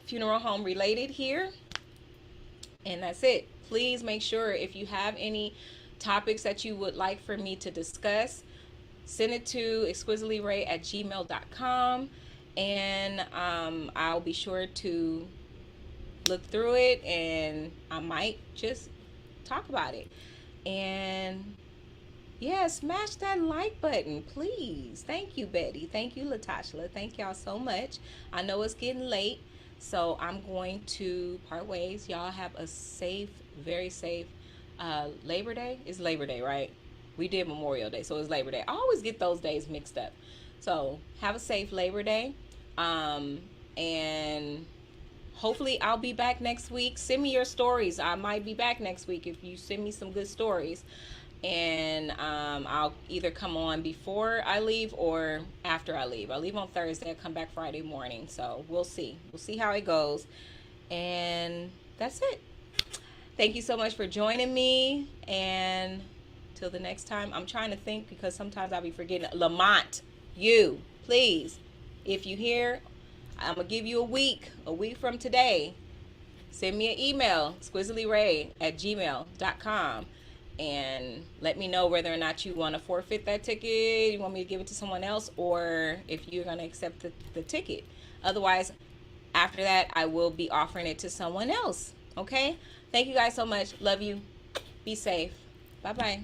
home related here, and that's it. Please make sure if you have any topics that you would like for me to discuss, send it to ExquisitelyRay@gmail.com, and I'll be sure to look through it, and I might just talk about it. And yeah, smash that like button, please. Thank you, Betty. Thank you, Latasha. Thank y'all so much. I know it's getting late, so I'm going to part ways. Y'all have a safe, very safe Labor Day. It's Labor Day, right? We did Memorial Day, so it's Labor Day. I always get those days mixed up. So have a safe Labor Day. And hopefully I'll be back next week. Send me your stories. I might be back next week if you send me some good stories. And I'll either come on before I leave or after I leave. I leave on Thursday. I come back Friday morning. So we'll see. We'll see how it goes. And that's it. Thank you so much for joining me. And till the next time, I'm trying to think because sometimes I'll be forgetting. Lamont, you, please, if you hear, I'm going to give you a week from today. Send me an email, ExquisitelyRay@gmail.com, and let me know whether or not you want to forfeit that ticket, you want me to give it to someone else, or if you're going to accept the ticket. Otherwise, after that, I will be offering it to someone else. Okay? Thank you guys so much. Love you. Be safe. Bye-bye.